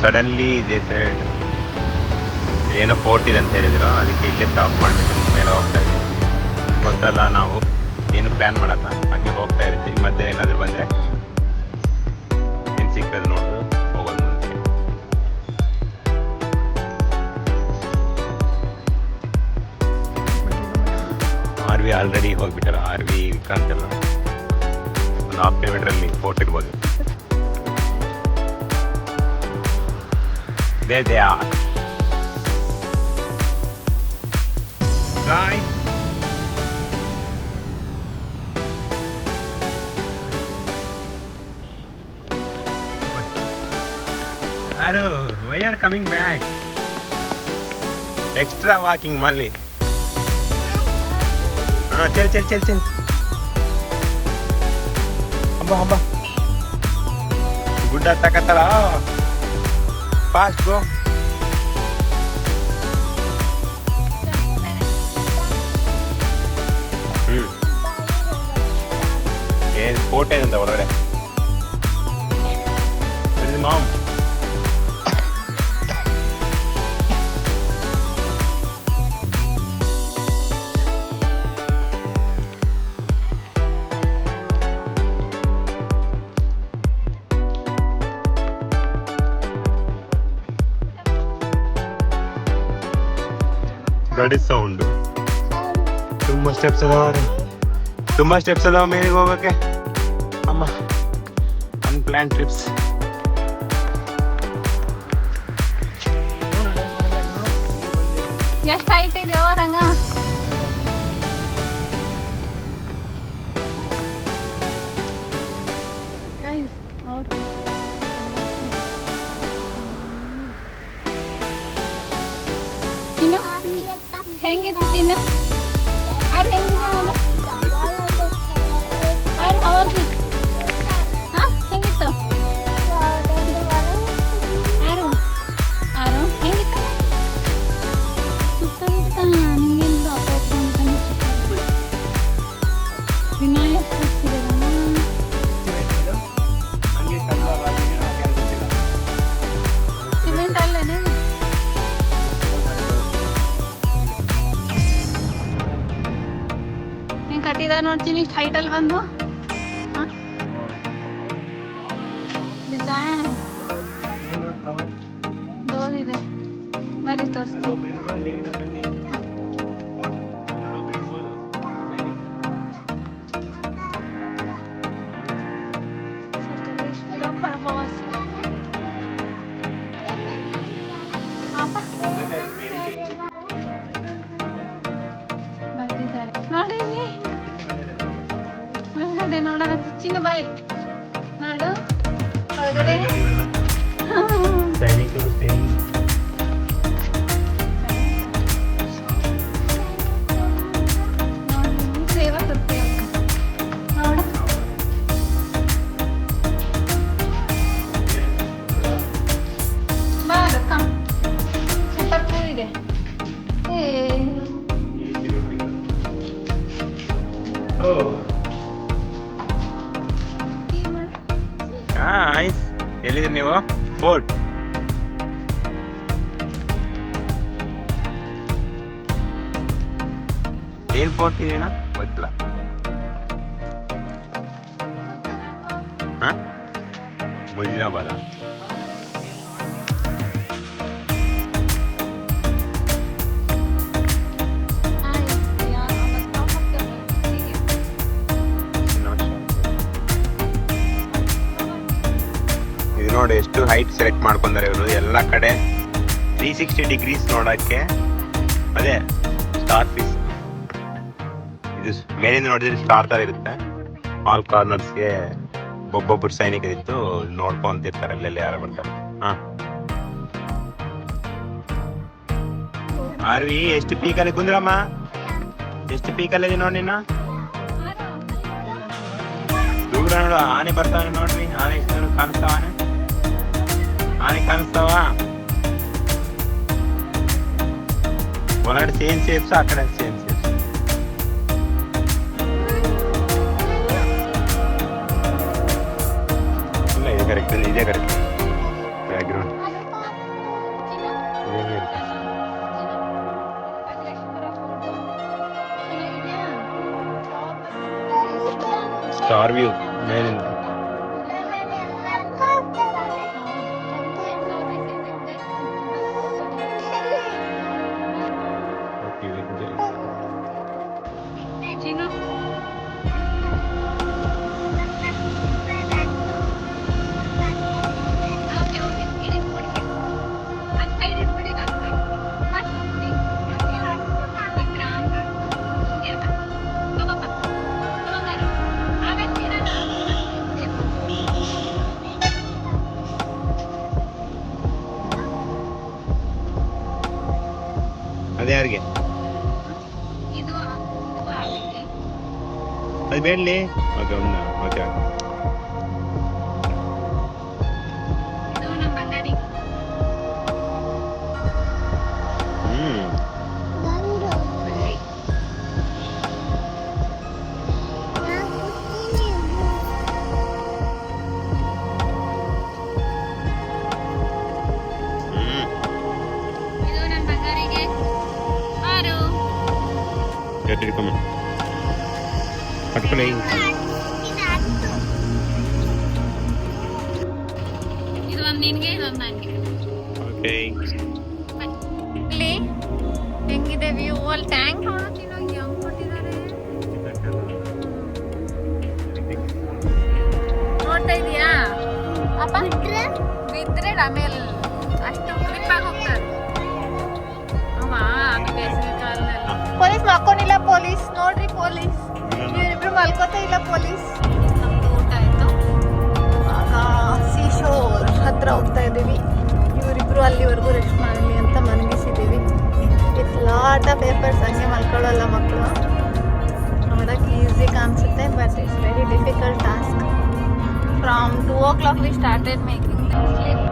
Suddenly ಇದೆ side ಏನೋ fort ಇದೆ ಅಂತ ಹೇಳಿದ್ರು, ಅದಕ್ಕೆ ಇಲ್ಲೇ ಸ್ಟಾಪ್ ಮಾಡಬೇಕು. ಮೇಲೆ ಹೋಗ್ತಾ ಇದ್ದೀವಿ, ಗೊತ್ತಲ್ಲ ನಾವು ಏನು ಪ್ಲ್ಯಾನ್ ಮಾಡಲ್ಲ, ಹಾಗೆ ಹೋಗ್ತಾ ಇರ್ತೀವಿ. ಮತ್ತೆ ಏನಾದರೂ ಬಂದರೆ ಏನು ಸಿಕ್ಕದು ನೋಡೋದು, ಹೋಗೋದು ಮುಂಚೆ. ಆರ್ ವಿ ಆಲ್ರೆಡಿ ಹೋಗ್ಬಿಟ್ಟಾರ, ಆರ್ ವಿ ವಿಕ್ರಾಂತ್ ಎಲ್ಲ ಒಂದು 1/2 ಕಿಲೋಮೀಟ್ರಲ್ಲಿ ಫೋರ್ಟ್ ಇರ್ಬೋದು. There they are. Guys. Hello, why are you coming back? Extra walking Mali. Chill. Hamba. Good takatala. Fast go. ಏನು ಕೋಟೆ ಅಂತ ಒಳಗಡೆ ಮಾಮ್. ಗಾಡಿ ಸೌಂಡು ತುಂಬ ಸ್ಟೆಪ್ಸ್ ಅದಾವ ಮೇಲೆಗೆ ಹೋಗೋಕ್ಕೆ. ಅಮ್ಮ ಅನ್ಪ್ಲಾನ್ ಟ್ರಿಪ್ಸ್. ಎಷ್ಟು ಹೈಟ್ ಇದೆಯೋ ರಂಗ? ಹೆಂಗಿದೆ ತಿನ್ನು? ಅದು ಹೆಂಗಿದೆ? ಅವ್ರದ್ದು ಹಾಂ ಹೆಂಗಿತ್ತು? ಆರು ಹೆಂಗಿತ್ತು? ಸುತ್ತ ನಿಂಗೆಂದು ಅಪ್ಪ ವಿನಾಯಕ್ ಸಿಮೆಂಟ್ ಅಲ್ಲೇನೆ. ನೀನು ಕಟ್ಟಿದ ನೋಡ್ತೀನಿ ಹೈಟಲ್ಲಿ ಬಂದು ದೋದಿದೆ ಬರೀ ತೋರಿಸ್ತೀನಿ. ನೋಡಿ ನೋಡೋಣ ಚಿನ್ನ ಬಾಯ್ ನೋಡು ಒಳಗಡೆ ಸೇವಾ ತಪ್ಪೆ ನೋಡು. ಬಾರ ಕಮ್ ಸೆಟಪ್ ಇದೆ. ಎಲ್ಲಿದ್ದೀರಿ ನೀವು? ಫೋರ್ಟ್ ಏನ್ ಫೋರ್ಟ್ ಇದೆಯಾ ಗೊತ್ತಿಲ್ಲ. ಮುಜಿರಾಬಾದ ಇದು ನೋಡಿ ಎಷ್ಟು ಹೈಟ್ ಸೆಲೆಕ್ಟ್ ಮಾಡ್ಕೊಂತಾರೆ ಇವರು. ಎಲ್ಲ ಕಡೆ 360 ಡಿಗ್ರೀಸ್ ನೋಡೋಕ್ಕೆ. ಅದೇ ಸ್ಟಾರ್ ಫಿಶ್ ಇದು ಮೇಲಿಂದ ನೋಡಿದ್ರೆ ಸ್ಟಾರ್ ಥರ ಇರುತ್ತೆ. ಆಲ್ ಕಾರ್ನರ್ಸ್ಗೆ ಒಬ್ಬೊಬ್ಬರು ಸೈನಿಕರಿದ್ದು ನೋಡ್ಕೊಂತಿರ್ತಾರೆ ಅಲ್ಲೆಲ್ಲ ಯಾರು ಬರ್ತಾರೆ. ಹಾಂ ಆರ್ವಿ ಎಷ್ಟು ಪೀಕಲ್ಲಿ ಕುಂದ್ರಮ್ಮ, ಎಷ್ಟು ಪೀಕಲ್ಲಿದೆ ನೋಡಿ ನಿನ್ನ. ದೂರ ನೋಡು ಆನೆ ಬರ್ತಾವೆ ನೋಡ್ರಿ. ಆನೆ ಎಷ್ಟು ಕಾಣಿಸ್ತಾವ? ಆನೆ ಕಾಣಿಸ್ತಾವ. ಒಳಗಡೆ ಸೇಮ್ ಶೇಪ್ಸ್, ಆ ಕಡೆ ಸೇಮ್ ಶೇಪ್ಸ್. ಇಲ್ಲ ಇದೆ ಕರೆಕ್ಟ್ ಬ್ಯಾಕ್ಗ್ರೌಂಡ್. ಸ್ಟಾರ್ ವ್ಯೂ ಮೇಲಿಂದ. ಚಿನ್ನು ಅದೇ ಯಾರಿಗೆ ಇದು ಆಗಿದೆ. ಅದು ಬೇಡಲಿ. ಓಕೆ ಒಂದು ಓಕೆ ಇದು ನಮ್ಮ ಬಂಗಾರಿ. ಇದು ನಮ್ಮ ಬಂಗಾರಿಗೆ ಆರು. ಹಿಡ್ಕೊಂಬ ಪಟ್ಕೊಳ್ಳಿ. ಇದು ಒಂದು ನಿನ್ಗೆ ಇದೊಂದು ನನಗೆ. ಓಕೆ ಇಲ್ಲಿ ಹೆಂಗಿದೆ ವ್ಯೂ? ಅಲ್ಲಿ ಟ್ಯಾಂಕ್ ನೋಡ್ತೀನಿ ಹೆಂಗ್ ಕೊಟ್ಟಿದ್ದಾರೆ. ನೋಡ್ತಾ ಇದೀಯಾ ಅಪ್ಪ? ಬಿದ್ರೆ ಆಮೇಲೆ ಅಷ್ಟು ಗ್ರಿಪ್ ಆಗಿ ಹೋಗ್ತಾರೆ. ಅವ ಅದು ಬೇಸಿಗೆ ಕಾಲದಲ್ಲಿ ಪೊಲೀಸ್ ಮಾಡ್ಕೊಂಡಿಲ್ಲ. ಪೊಲೀಸ್ ನೋಡ್ರಿ, ಪೊಲೀಸ್ ಇವರಿಬ್ರು ಮಲ್ಕೋತಾ ಇಲ್ಲ. ಪೊಲೀಸ್ ನಮ್ದು ಊಟ ಆಯ್ತು. ಆಗ ಸೀಶೋರ್ ಹತ್ರ ಹೋಗ್ತಾ ಇದೀವಿ. ಇವರಿಬ್ರು ಅಲ್ಲಿವರೆಗೂ ರೆಸ್ಟ್ ಮಾಡಲಿ ಅಂತ ಮನಗಿಸಿದ್ದೀವಿ. With lot of papers. ಹಂಗೆ ಮಲ್ಕೊಳ್ಳಲ್ಲ ಮಕ್ಕಳು. ನೋಡೋಕೆ ಈಸಿ ಕಾಣಿಸುತ್ತೆ, but it's very difficult task. From 2 o'clock we started making the slip.